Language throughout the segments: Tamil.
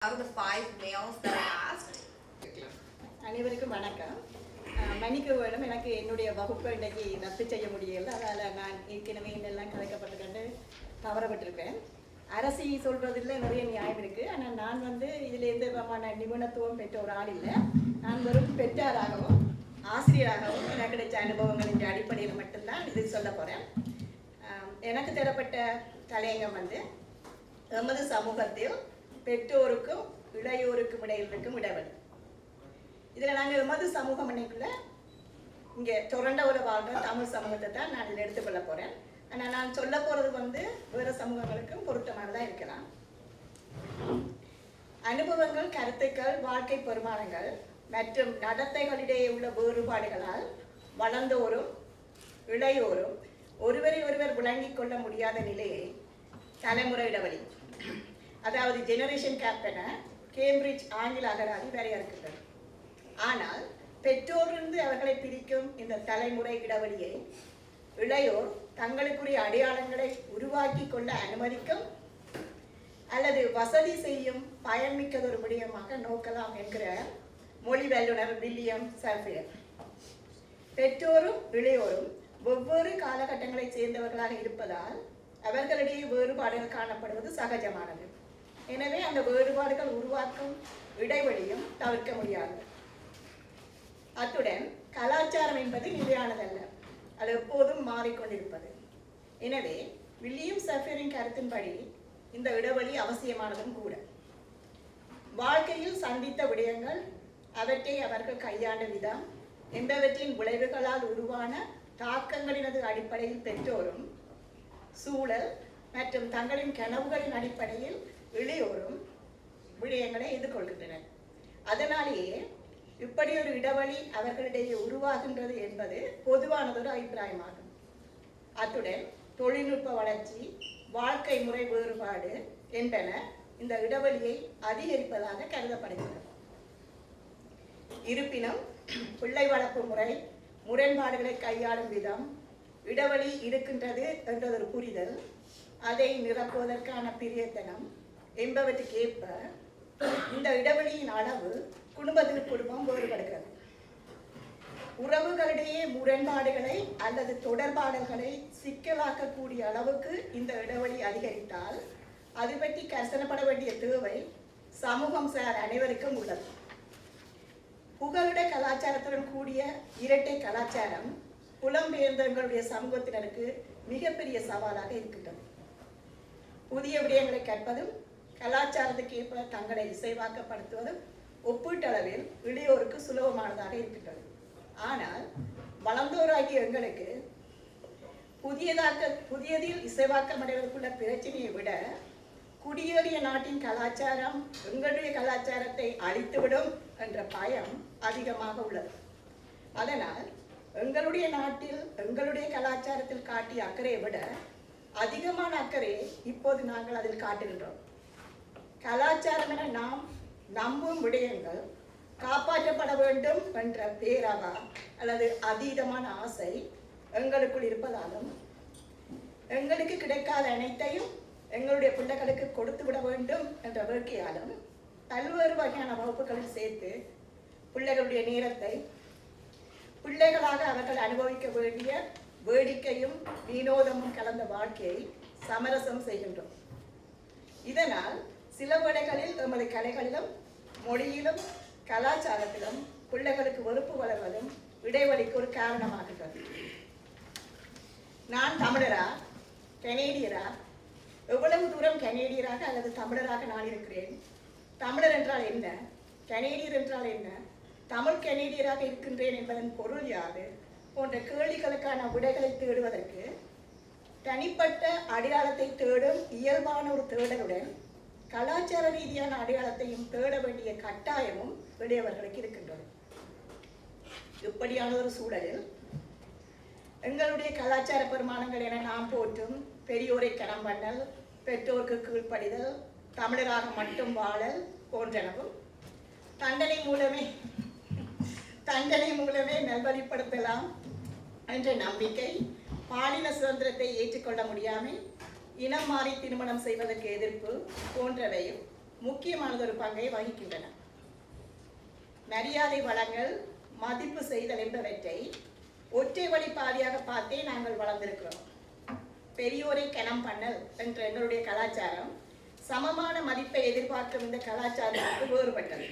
out of the 5 males that I asked. அனைவருக்கும் வணக்கம். மன்னிக்க வேணும், எனக்கு என்னுடைய வகுப்பை இன்றைக்கு ரத்து செய்ய முடியலை. அதால் நான் ஏற்கனவே என்னெல்லாம் கலைக்கப்பட்டிருக்கேன்னு தவறப்பட்டிருக்கேன். அரசி சொல்கிறதுல நிறைய நியாயம் இருக்குது. ஆனால் நான் இதில் எந்த விதமான நிபுணத்துவம் பெற்ற ஒரு ஆள் இல்லை. நான் வெறும் பெற்றாராகவும் ஆசிரியராகவும் எனக்கு கிடைச்ச அனுபவங்களின் அடிப்படையில் மட்டும்தான் இது சொல்ல போகிறேன். எனக்கு தரப்பட்ட தலையங்கம் எமது சமூகத்தில் பெற்றோருக்கும் இளையோருக்கும் இடையில் இருக்கும் இடைவெளி. இதில் நாங்கள் எமது சமூகம் இன்னைக்குள்ள இங்கே டொரண்டோவில் வாழ்கிற தமிழ் சமூகத்தை தான் நான் இதில் எடுத்துக்கொள்ள போகிறேன். ஆனால் நான் சொல்ல போகிறது வேறு சமூகங்களுக்கும் பொருத்தமானதாக இருக்கலாம். அனுபவங்கள், கருத்துக்கள், வாழ்க்கை பெருமானங்கள் மற்றும் நடத்தைகளிடையே உள்ள வேறுபாடுகளால் வளர்ந்தோரும் இளையோரும் ஒருவரை ஒருவர் விளங்கிக் கொள்ள முடியாத நிலையை தலைமுறை இடைவெளி, அதாவது ஜெனரேஷன் கேப் என கேம்பிரிட்ஜ் ஆங்கில அகராதி வரையறுக்கின்றது. ஆனால் பெற்றோரிலிருந்து அவர்களை பிரிக்கும் இந்த தலைமுறை இடைவெளியை இளையோர் தங்களுக்குரிய அடையாளங்களை உருவாக்கி கொள்ள அனுமதிக்கும் அல்லது வசதி செய்யும் பயன்மிக்கதொரு விடயமாக நோக்கலாம் என்கிற மொழி வல்லுநர் வில்லியம் ஷேக்ஸ்பியர். பெற்றோரும் இளையோரும் வெவ்வேறு காலகட்டங்களை சேர்ந்தவர்களாக இருப்பதால் அவர்களிடையே வேறுபாடுகள் காணப்படுவது சகஜமானது. எனவே அந்த வேறுபாடுகள் உருவாக்கும் இடைவெளியும் தவிர்க்க முடியாது. அத்துடன் கலாச்சாரம் என்பது நிலையானதல்ல, அது எப்போதும் மாறிக்கொண்டிருப்பது. எனவே வில்லியம் ஷேக்ஸ்பியரின் கருத்தின்படி இந்த இடைவெளி அவசியமானதும் கூட. வாழ்க்கையில் சந்தித்த விடயங்கள், அவற்றை அவர்கள் கையாண்ட விதம் என்பவற்றின் விளைவுகளால் உருவான தாக்கங்களினது அடிப்படையில் பெற்றோரும் சூழல் மற்றும் தங்களின் கனவுகளின் அடிப்படையில் இளையோரும் விடயங்களை எதிர்கொள்கின்றனர். அதனாலேயே இப்படி ஒரு இடைவெளி அவர்களிடையே உருவாகின்றது என்பது பொதுவானதொரு அபிப்பிராயமாகும். அத்துடன் தொழில்நுட்ப வளர்ச்சி, வாழ்க்கை முறை வேறுபாடு என்பன இந்த இடைவெளியை அதிகரிப்பதாக கருதப்படுகிறது. இருப்பினும் பிள்ளை வளர்ப்பு முறை, முரண்பாடுகளை கையாளும் விதம், இடைவெளி இருக்கின்றது என்றதொரு புரிதல், அதை நிரப்புவதற்கான பிரியத்தனம் என்பவற்றுக்கேற்ப இந்த இடைவெளியின் அளவு குடும்பத்திற்கு குடும்பம் வேறுபடுகிறது. உறவுகளிடையே முரண்பாடுகளை அல்லது தொடர்பாடல்களை சிக்கலாக்கக்கூடிய அளவுக்கு இந்த இடைவெளி அதிகரித்தால் அது பற்றி கரிசனப்பட வேண்டிய தேவை சமூகம் சார் அனைவருக்கும் உள்ளது. புகலிட கலாச்சாரத்துடன் கூடிய இரட்டை கலாச்சாரம் புலம்பெயர்ந்தவர்களுடைய சமூகத்தினருக்கு மிகப்பெரிய சவாலாக இருக்கின்றது. புதிய விடயங்களை கற்பதும் கலாச்சாரத்துக்கு ஏற்ப தங்களை இசைவாக்கப்படுத்துவதும் ஒப்பீட்டளவில் இளையோருக்கு சுலபமானதாக இருக்கின்றது. ஆனால் வளர்ந்தோராகிய எங்களுக்கு புதியதில் இசைவாக்கமடைவதற்குள்ள பிரச்சனையை விட குடியேறிய நாட்டின் கலாச்சாரம் எங்களுடைய கலாச்சாரத்தை அழித்துவிடும் என்ற பயம் அதிகமாக உள்ளது. அதனால் எங்களுடைய நாட்டில் எங்களுடைய கலாச்சாரத்தில் காட்டிய அக்கறையை விட அதிகமான அக்கறை இப்போது நாங்கள் அதில் காட்டுகின்றோம். கலாச்சாரம் என நாம் நம்பும் விடயங்கள் காப்பாற்றப்பட வேண்டும் என்ற பேரவா அல்லது அதீதமான ஆசை எங்களுக்குள் இருப்பதாலும் எங்களுக்கு கிடைக்காத அனைத்தையும் எங்களுடைய பிள்ளைகளுக்கு கொடுத்து விட வேண்டும் என்ற வேட்கையாலும் பல்வேறு வகையான வகுப்புகளில் சேர்த்து பிள்ளைகளுடைய நேரத்தை பிள்ளைகளாக அவர்கள் அனுபவிக்க வேண்டிய வேடிக்கையும் வினோதமும் கலந்த வாழ்க்கையை சமரசம் செய்கின்றோம். இதனால் சில வேளைகளில் எமது கலைகளிலும் மொழியிலும் கலாச்சாரத்திலும் பிள்ளைகளுக்கு வெறுப்பு வளர்வதும் இடைவெளிக்கு ஒரு காரணமாகிறது. நான் தமிழரா, கனேடியரா, எவ்வளவு தூரம் கனேடியராக அல்லது தமிழராக நான் இருக்கிறேன், தமிழர் என்றால் என்ன, கனேடியர் என்றால் என்ன, தமிழ் கனேடியராக இருக்கின்றேன் என்பதன் பொருள் யாது போன்ற கேள்விகளுக்கான விடைகளை தேடுவதற்கு தனிப்பட்ட அடையாளத்தை தேடும் இயல்பான ஒரு தேடலுடன் கலாச்சார ரீதியான அடையாளத்தையும் தேட வேண்டிய கட்டாயமும் இளையவர்களுக்கு இருக்கின்றது. இப்படியான ஒரு சூழலில் எங்களுடைய கலாச்சார பெருமானங்கள் என நாம் போற்றும் பெரியோரை கனம் பண்ணல், பெற்றோருக்கு கீழ்ப்படிதல், தமிழராக மட்டும் வாழல் போன்றனவும் தண்டனை மூலமே நல்வழிப்படுத்தலாம் என்ற நம்பிக்கை, பாலின சுதந்திரத்தை ஏற்றுக்கொள்ள முடியாமல் இனம் மாறி திருமணம் செய்வதற்கு எதிர்ப்பு போன்றவையும் முக்கியமானதொரு பங்கை வகிக்கின்றன. மரியாதை வழங்கல், மதிப்பு செய்தல் என்பவற்றை ஒற்றை வழி பாதையாக பார்த்தே நாங்கள் வளர்ந்திருக்கிறோம். பெரியோரை கனம் பண்ணல் என்ற எங்களுடைய கலாச்சாரம் சமமான மதிப்பை எதிர்பார்க்கும் இந்த கலாச்சாரத்துக்கு வேறுபட்டது.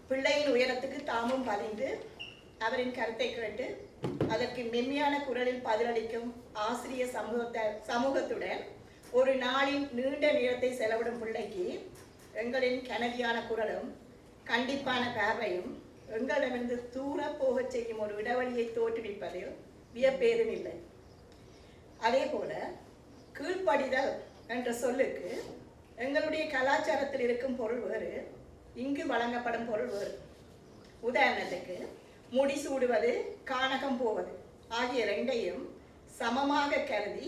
பிள்ளையின் உயரத்துக்கு தாமும் பதிந்து அவரின் கருத்தை கேட்டு அதற்கு மென்மையான குரலில் பதிலளிக்கும் ஆசிரிய சமூகத்துடன் ஒரு நாளின் நீண்ட நேரத்தை செலவிடும் பிள்ளைக்கு எங்களின் கனதியான குரலும் கண்டிப்பான பார்வையும் எங்களிடமிருந்து தூர போகச் செய்யும் ஒரு இடைவெளியை தோற்றுவிப்பதில் வியப்பேதும் இல்லை. அதே போல கீழ்ப்படிதல் என்ற சொல்லுக்கு எங்களுடைய கலாச்சாரத்தில் இருக்கும் பொருள் வேறு, இங்கு வழங்கப்படும் பொருள் வேறு. உதாரணத்துக்கு முடிசூடுவது, கானகம் போவது ஆகிய ரெண்டையும் சமமாக கருதி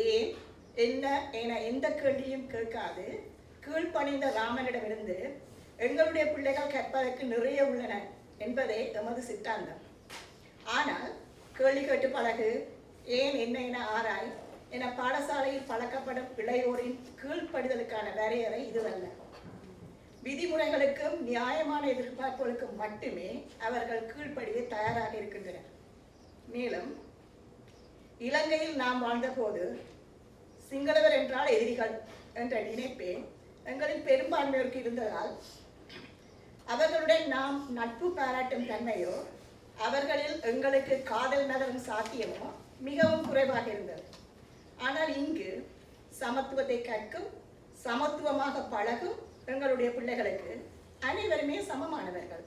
ஏன் என்ன என எந்த கேள்வியும் கேட்காது கீழ்ப்பணிந்த ராமனிடமிருந்து எங்களுடைய பிள்ளைகள் கற்பதற்கு நிறைய உள்ளன என்பதே எமது சித்தாந்தம். ஆனால் கேள்வி கேட்டு பழகு, ஏன் என்ன என ஆராய் என பாடசாலையில் பழக்கப்படும் இளையோரின் கீழ்ப்படிதலுக்கான வரையறை இதுவல்ல. விதிமுறைகளுக்கும் நியாயமான எதிர்பார்ப்புகளுக்கும் மட்டுமே அவர்கள் கீழ்ப்படிய தயாராக இருக்கின்றனர். மேலும் இலங்கையில் நாம் வாழ்ந்தபோது சிங்களவர் என்றால் எதிரிகள் என்ற நினைப்பே எங்களின் பெரும்பான்மையோருக்கு இருந்ததால் அவர்களுடன் நாம் நட்பு பாராட்டும் தன்மையோ அவர்களில் எங்களுக்கு காதல் நகரும் சாத்தியமோ மிகவும் குறைவாக இருந்தது. ஆனால் இங்கு சமத்துவத்தை கற்கும், சமத்துவமாக பழகும் எங்களுடைய பிள்ளைகளுக்கு அனைவருமே சமமானவர்கள்.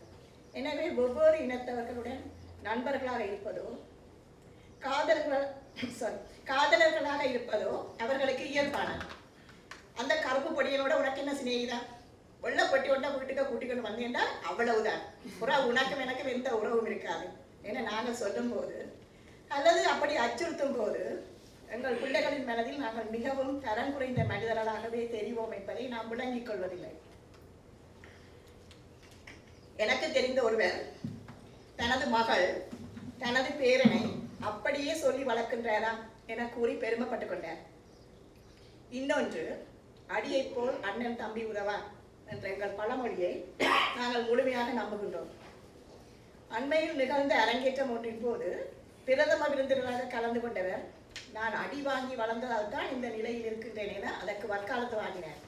எனவே ஒவ்வொரு இனத்தவர்களுடன் நண்பர்களாக இருப்பதோ காதலர்களாக இருப்பதோ அவர்களுக்கு இயல்பானது. அந்த கருப்பு பொடியனோட உனக்கு என்ன சிநேகிதான், வெள்ளப்பட்டி ஒன்றா வீட்டுக்கு கூட்டிக்கொண்டு வந்தேன்டா அவ்வளவுதான். உனக்கும் எனக்கும் எந்த உறவும் இருக்காது என நாங்கள் சொல்லும் போது அல்லது அப்படி அச்சுறுத்தும் போது எங்கள் பிள்ளைகளின் மனதில் நாங்கள் மிகவும் தரம் குறைந்த மனிதர்களாகவே தெரிவோம் என்பதை நாம் விளங்கிக் கொள்வதில்லை. எனக்கு தெரிந்த ஒருவர் தனது மகள் தனது பேரனை அப்படியே சொல்லி வளர்க்கின்றாரா என கூறி பெருமைப்பட்டுக் கொண்டார். இன்னொன்று, அடியை போல் அண்ணன் தம்பி உதவா என்ற எங்கள் பழமொழியை நாங்கள் முழுமையாக நம்புகின்றோம். அண்மையில் நிகழ்ந்த அரங்கேற்றம் ஒன்றின் போது பிரதம விருந்தினராக கலந்து கொண்டவர், நான் அடி வாங்கி வளர்ந்ததால் தான் இந்த நிலையில் இருக்கின்றேன் என அதற்கு வக்காலத்து வாங்கினார்.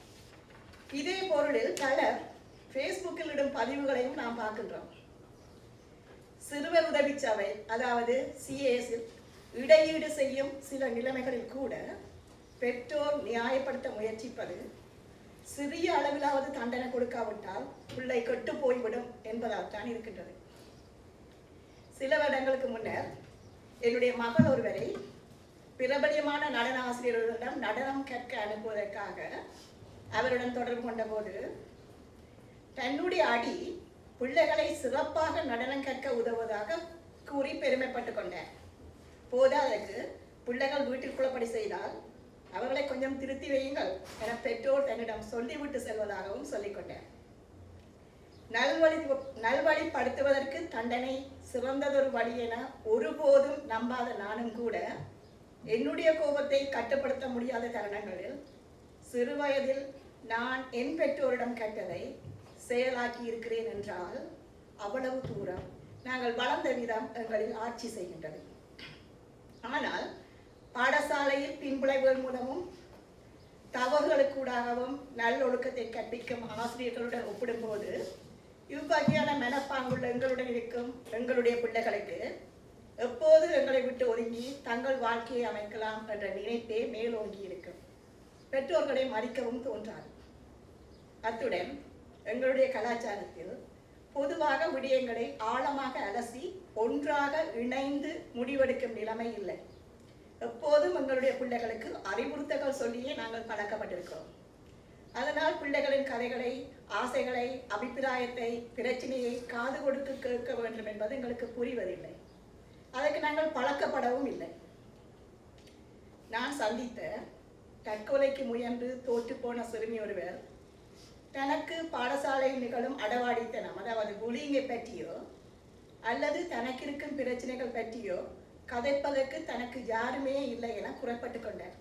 இதே பொருளில் பலர் ஃபேஸ்புக்கில் இடும் பதிவுகளையும் நாம் பார்க்கின்றோம். சிறுவர் உதவி சபை, அதாவது சிஏஎஸில் இடையீடு செய்யும் சில நிலைமைகளில் கூட பெற்றோர் நியாயப்படுத்த முயற்சிப்பது சிறிய அளவிலாவது தண்டனை கொடுக்காவிட்டால் பிள்ளை கெட்டு போய்விடும் என்பதால் தான் இருக்கின்றது. சில வருடங்களுக்கு முன்னர் என்னுடைய மகள் ஒருவரை பிரபலியமான நடன ஆசிரியர்களிடம் நடனம் கற்க அனுப்புவதற்காக அவருடன் தொடர்பு கொண்ட போது தன்னுடைய அடி பிள்ளைகளை சிறப்பாக நடனம் கற்க உதவுவதாக கூறி பெருமைப்பட்டுக் கொண்டார். போதாதற்கு பிள்ளைகள் வீட்டிற்குள்ளப்படி செய்தால் அவர்களை கொஞ்சம் திருத்தி வையுங்கள் என பெற்றோர் தன்னிடம் சொல்லிவிட்டு செல்வதாகவும் சொல்லிக்கொண்டார். நல்வழிப்படுத்துவதற்கு தண்டனை சிறந்ததொரு வழி என ஒருபோதும் நம்பாத நானும் கூட என்னுடைய கோபத்தை கட்டுப்படுத்த முடியாத தருணங்களில் சிறுவயதில் நான் என் பெற்றோரிடம் கற்றதை செயலாக்கி இருக்கிறேன் என்றால் அவ்வளவு தூரம் நாங்கள் வளர்ந்த விதம் எங்களில் ஆட்சி செய்கின்றது. ஆனால் பாடசாலையில் பின்புளைவுகள் மூலமும் தவறுகளுக்கூடாகவும் நல்லொழுக்கத்தை கற்பிக்கும் ஆசிரியர்களுடன் ஒப்பிடும்போது இவ்வகையான மனப்பாங்குள்ள எங்களுடன் இருக்கும் எங்களுடைய பிள்ளைகளுக்கு எப்போது எங்களை விட்டு ஒதுங்கி தங்கள் வாழ்க்கையை அமைக்கலாம் என்ற நினைப்பே மேலோங்கி இருக்கும். பெற்றோர்களை மதிக்கவும் தோன்றாது. அத்துடன் எங்களுடைய கலாச்சாரத்தில் பொதுவாக விடயங்களை ஆழமாக அலசி ஒன்றாக இணைந்து முடிவெடுக்கும் நிலைமை இல்லை. எப்போதும் எங்களுடைய பிள்ளைகளுக்கு அறிவுறுத்தல்கள் சொல்லியே நாங்கள் பழக்கப்பட்டிருக்கிறோம். அதனால் பிள்ளைகளின் கதைகளை, ஆசைகளை, அபிப்பிராயத்தை, பிரச்சனையை காது கொடுத்து கேட்க வேண்டும் என்பது எங்களுக்கு புரிவதில்லை. அதற்கு நாங்கள் பழக்கப்படவும் இல்லை. நான் சந்தித்த தற்கொலைக்கு முயன்று தோற்று போன சிறுமி ஒருவர் தனக்கு பாடசாலையில் நிகழும் அடவாடித்தனம், அதாவது புலிங்கை பற்றியோ அல்லது தனக்கு இருக்கும் பிரச்சனைகள் பற்றியோ கதைப்பதற்கு தனக்கு யாருமே இல்லை என குறைப்பட்டு கொண்டார்.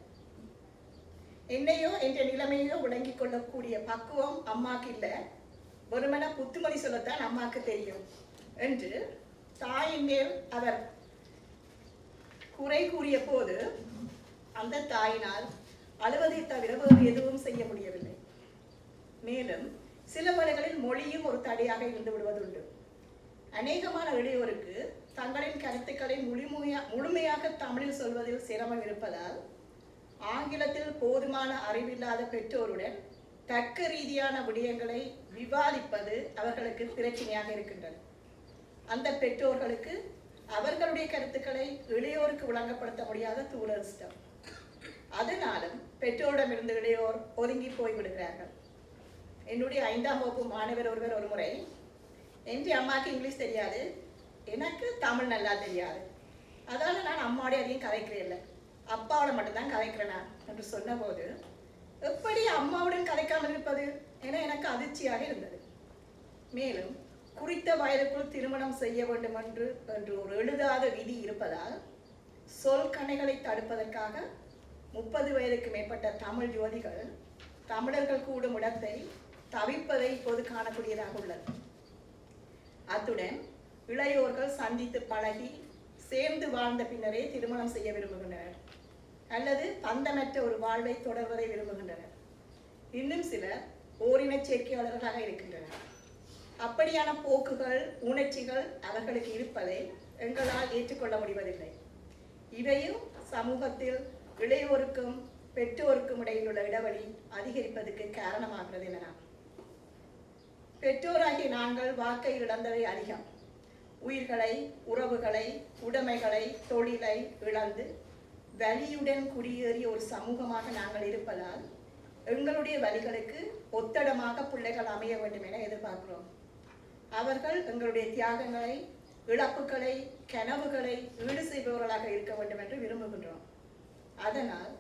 என்னையோ என்ற நிலைமையோ விளங்கிக் கொள்ளக்கூடிய பக்குவம் அம்மாக்கு இல்லை, வெறுமன புத்துமதி சொல்லத்தான் அம்மாக்கு தெரியும் என்று தாயின் மேல் அவர் குறை கூறிய போது அந்த தாயினால் அழுவதை தவிர வேறு எதுவும் செய்ய முடியவில்லை. மேலும் சில வேளைகளில் மொழியும் ஒரு தடையாக இருந்து விடுவதுண்டு. அநேகமான இளையோருக்கு தங்களின் கருத்துக்களை முழுமையாக தமிழில் சொல்வதில் சிரமம் இருப்பதால் ஆங்கிலத்தில் போதுமான அறிவில்லாத பெற்றோருடன் தர்க்க ரீதியான விடயங்களை விவாதிப்பது அவர்களுக்கு பிரச்சனையாக இருக்கின்றது. அந்த பெற்றோர்களுக்கு அவர்களுடைய கருத்துக்களை இளையோருக்கு விளங்கப்படுத்த முடியாத துரதிர்ஷ்டம். அதனாலும் பெற்றோரிடமிருந்து இளையோர் ஒதுங்கி போய்விடுகிறார்கள். என்னுடைய 5ஆம் வகுப்பு மாணவர் ஒருவர் ஒரு முறை, என் அம்மாவுக்கு இங்கிலீஷ் தெரியாது, எனக்கு தமிழ் நல்லா தெரியாது, அதனால நான் அம்மாவோட அதையும் கதைக்கிறேன் இல்லை, அப்பாவோட மட்டும்தான் கதைக்கிறேனா என்று சொன்னபோது, எப்படி அம்மாவுடன் கதைக்காமல் இருப்பது என எனக்கு அதிர்ச்சியாக இருந்தது. மேலும் குறித்த வயதுக்குள் திருமணம் செய்ய வேண்டும் என்று ஒரு எழுதாத விதி இருப்பதால் சொல் கணைகளை தடுப்பதற்காக 30 வயதுக்கு மேற்பட்ட தமிழ் யுவதிகள் தமிழர்கள் கூடும் இடத்தை தவிப்பதை இப்போது காணக்கூடியதாக உள்ளது. அத்துடன் இளையோர்கள் சந்தித்து பழகி சேர்ந்து வாழ்ந்த பின்னரே திருமணம் செய்ய விரும்புகின்றனர் அல்லது பந்தமற்ற ஒரு வாழ்வை தொடர்வதை விரும்புகின்றனர். இன்னும் சிலர் ஓரின சேர்க்கையாளர்களாக இருக்கின்றனர். அப்படியான போக்குகள், உணர்ச்சிகள் அவர்களுக்கு இருப்பதை எங்களால் ஏற்றுக்கொள்ள முடிவதில்லை. இவையும் சமூகத்தில் இளையோருக்கும் பெற்றோருக்கும் இடையில் உள்ள இடைவெளி அதிகரிப்பதற்கு காரணமாகிறது எனலாம். பெற்றோராகிய நாங்கள் வாழ்க்கை இழந்தவை அதிகம். உயிர்களை, உறவுகளை, உடைமைகளை, தொழிலை இழந்து வலியுடன் குடியேறிய ஒரு சமூகமாக நாங்கள் இருப்பதால் எங்களுடைய வலிகளுக்கு ஒத்தடமாக பிள்ளைகள் அமைய வேண்டும் என எதிர்பார்க்கிறோம். அவர்கள் எங்களுடைய தியாகங்களை, இழப்புகளை, கனவுகளை ஈடு செய்பவர்களாக இருக்க வேண்டும் என்று விரும்புகின்றோம். அதனால்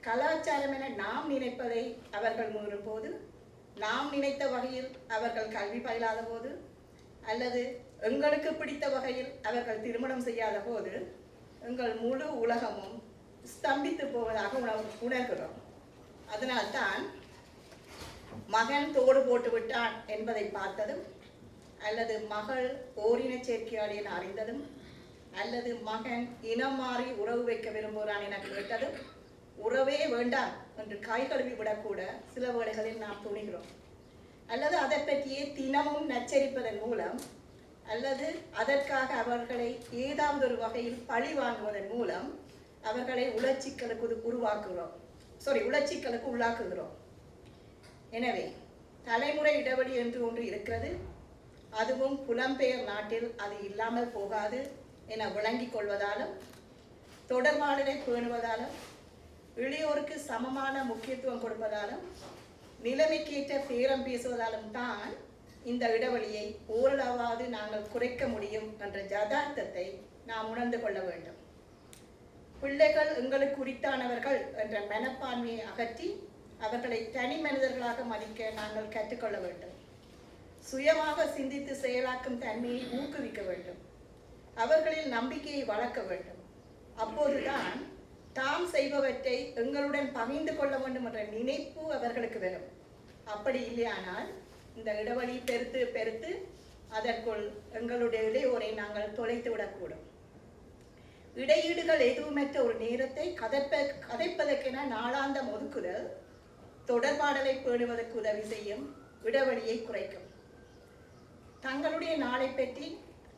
கலாச்சாரம் என நாம் நினைப்பதை அவர்கள் மீறும் போது, நாம் நினைத்த வகையில் அவர்கள் கல்வி பயிலாத போது, அல்லது எங்களுக்கு பிடித்த வகையில் அவர்கள் திருமணம் செய்யாத போது எங்கள் முழு உலகமும் ஸ்தம்பித்து போவதாக உணர்கிறோம். அதனால்தான் மகன் தோடு போட்டு விட்டான் என்பதை பார்த்ததும், அல்லது மகள் ஓரின சேர்க்கையாளி என அறிந்ததும், அல்லது மகன் இனம் மாறி உறவு வைக்க விரும்புகிறான் என கேட்டதும் உறவே வேண்டாம் என்று கை கழுவி விடக்கூட சில வேளைகளில் நாம் துணிகிறோம். அல்லது அதை பற்றியே தினமும் நச்சரிப்பதன் மூலம், அல்லது அதற்காக அவர்களை ஏதாவது ஒரு வகையில் பழி வாங்குவதன் மூலம் அவர்களை உளச்சிக்கலுக்கு உள்ளாக்குகிறோம். எனவே தலைமுறை இடைவெளி என்று ஒன்று இருக்கிறது. அதுவும் புலம்பெயர் நாட்டில் அது இல்லாமல் போகாது என விளங்கிக் கொள்வதாலும், தொடர்பாடலை பேணுவதாலும், இளையோருக்கு சமமான முக்கியத்துவம் கொடுப்பதாலும், நிலைமைக்கேற்ற பேரம் பேசுவதாலும் தான் இந்த இடைவெளியை ஓரளவாவது நாங்கள் குறைக்க முடியும் என்ற யதார்த்தத்தை நாம் உணர்ந்து கொள்ள வேண்டும். பிள்ளைகள் எங்களுக்கு உரித்தானவர்கள் என்ற மனப்பான்மையை அகற்றி அவர்களை தனி மனிதர்களாக மதிக்க நாங்கள் கற்றுக்கொள்ள வேண்டும். சுயமாக சிந்தித்து செயலாக்கும் தன்மையை ஊக்குவிக்க வேண்டும். அவர்களில் நம்பிக்கையை வளர்க்க வேண்டும். அப்போதுதான் தாம் செய்பவற்றை எங்களுடன் பகிர்ந்து கொள்ள வேண்டும் என்ற நினைப்பு அவர்களுக்கு வரும். அப்படி இல்லையானால் இந்த இடைவெளி பெருத்து பெருத்து அதற்குள் எங்களுடைய இளையோரை நாங்கள் தொலைத்து விடக்கூடும். இடையீடுகள் எதுவுமற்ற ஒரு நேரத்தை கதைப்பதற்கென நாளாந்தம் ஒதுக்குதல் தொடர்பாடலை பேணுவதற்கு உதவி செய்யும், இடைவெளியை குறைக்கும். தங்களுடைய நாளை பற்றி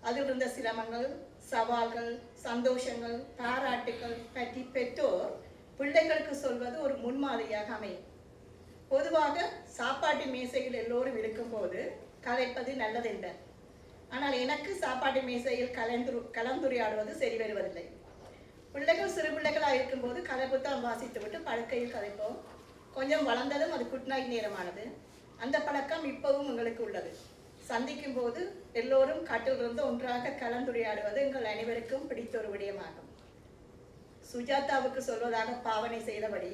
அதில் இருந்த சிரமங்கள், சவால்கள், சந்தோஷங்கள், பாராட்டுகள் பற்றி பெற்றோர் பிள்ளைகளுக்கு சொல்வது ஒரு முன்மாதிரியாக அமையும். பொதுவாக சாப்பாட்டு மேசையில் எல்லோரும் இருக்கும்போது கலைப்பது நல்லதென்றார். ஆனால் எனக்கு சாப்பாட்டு மேசையில் கலந்துரையாடுவது சரி வருவதில்லை. பிள்ளைகள் சிறு பிள்ளைகளாக இருக்கும்போது கதை புத்தகம் வாசித்து விட்டு படுக்கையில் கதைப்போம். கொஞ்சம் வளர்ந்ததும் அது குட்நாய் நேரமானது. அந்த பழக்கம் இப்பவும் எங்களுக்கு உள்ளது. சந்திக்கும் போது எல்லோரும் கட்டிலிருந்து ஒன்றாக கலந்துரையாடுவது எங்கள் அனைவருக்கும் பிடித்த ஒரு விடயமாகும். சுஜாதாவுக்கு சொல்வதாக பாவனை செய்தபடி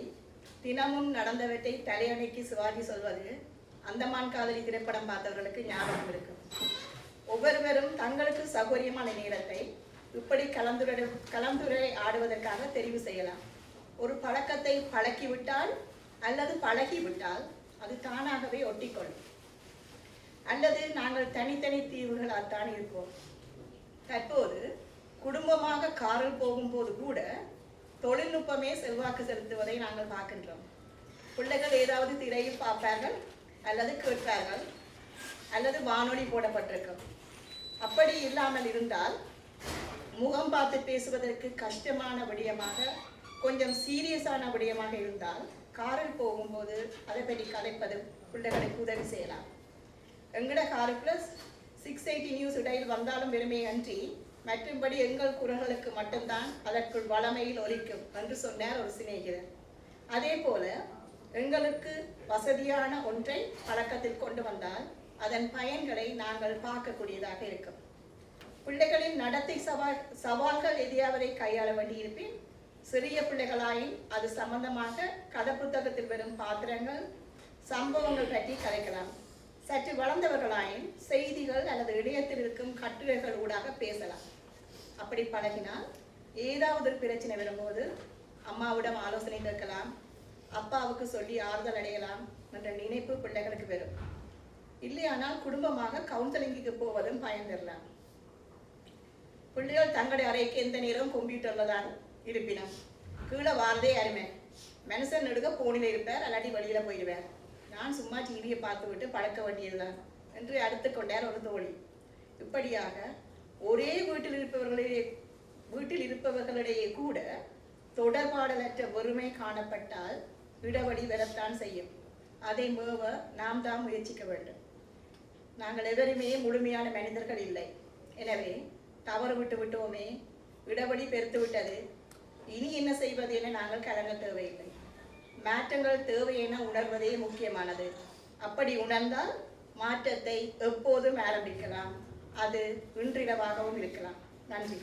தினமும் நடந்தவற்றை தலையணைக்கு சிவாஜி சொல்வது அந்தமான் காதலி திரைப்படம் பார்த்தவர்களுக்கு ஞாபகம் இருக்கும். ஒவ்வொருவரும் தங்களுக்கு சௌகரியமான நேரத்தை இப்படி கலந்துரை ஆடுவதற்காக தெரிவு செய்யலாம். ஒரு பழக்கத்தை பழக்கிவிட்டால் அல்லது பழகிவிட்டால் அது தானாகவே ஒட்டிக்கொள்ளும். அல்லது நாங்கள் தனித்தனி தீவுகளாகத்தான் இருப்போம். தற்போது குடும்பமாக காரில் போகும்போது கூட தொழில்நுட்பமே செல்வாக்கு செலுத்துவதை நாங்கள் பார்க்கின்றோம். பிள்ளைகள் ஏதாவது திரையில் பார்ப்பார்கள் அல்லது கேட்பார்கள் அல்லது வானொலி போடப்பட்டிருக்கும். அப்படி இல்லாமல் இருந்தால் முகம் பார்த்து பேசுவதற்கு கஷ்டமான விடயமாக, கொஞ்சம் சீரியஸான விடயமாக இருந்தால் காரில் போகும்போது அதை பற்றி கதைப்பது பிள்ளைகளுக்கு உதவி செய்யலாம். எங்கட காருக்குள்ள 680 நியூஸ் இடையில் வந்தாலும் பெருமை அன்றி மற்றும்படி எங்கள் குரல்களுக்கு மட்டும்தான் அதற்குள் வளமையில் ஒலிக்கும் என்று சொன்னார் ஒரு சிநேகிதர். அதே போல எங்களுக்கு வசதியான ஒன்றை பழக்கத்தில் கொண்டு வந்தால் அதன் பயன்களை நாங்கள் பார்க்கக்கூடியதாக இருக்கும். பிள்ளைகளின் நடத்தை சவால்கள் எதையாவதை கையாள வேண்டியிருப்பின், சிறிய பிள்ளைகளாயின் அது சம்பந்தமாக கதை புத்தகத்தில் வரும் பாத்திரங்கள் சம்பவங்கள் பற்றி கதைக்கலாம். சற்று வளர்ந்தவர்களாயின் செய்திகள் அல்லது இணையத்தில் இருக்கும் கட்டுரைகள் ஊடாக பேசலாம். அப்படி பழகினால் ஏதாவது பிரச்சனை வரும்போது அம்மாவிடம் ஆலோசனை கேட்கலாம், அப்பாவுக்கு சொல்லி ஆறுதல் அடையலாம் என்ற நினைப்பு பிள்ளைகளுக்கு வரும். இல்லையானால் குடும்பமாக கவுன்சிலிங்குக்கு போவதும் பயன் தரலாம். பிள்ளைகள் தங்களுடைய அறைக்கு எந்த நேரம் கம்ப்யூட்டர்ல தான் இருப்பினும் கீழே வாரதே அருமை. மனுஷன் நெடுக்க போனில் இருப்பார், அல்லாட்டி வழியில போயிடுவார். நான் சும்மா டிவியை பார்த்து விட்டு பழக்க வேண்டியதுதான் என்று அடுத்து கொண்டார் ஒரு தோழி. இப்படியாக ஒரே வீட்டில் இருப்பவர்களிடையே கூட தொடர்பாடலற்ற வெறுமை காணப்பட்டால் இடைவெளி வரத்தான் செய்யும். அதை மேவ நாம் தான் முயற்சிக்க வேண்டும். நாங்கள் எவருமே முழுமையான மனிதர்கள் இல்லை. எனவே தவறு விட்டோமே, இடைவெளி பெருத்து விட்டது, இனி என்ன செய்வது என நாங்கள் கலங்க தேவையில்லை. மாற்றங்கள் தேவை என உணர்வதே முக்கியமானது. அப்படி உணர்ந்தால் மாற்றத்தை எப்போதும் ஆரம்பிக்கலாம். அது இன்றிரவாகவும் இருக்கலாம். நன்றி.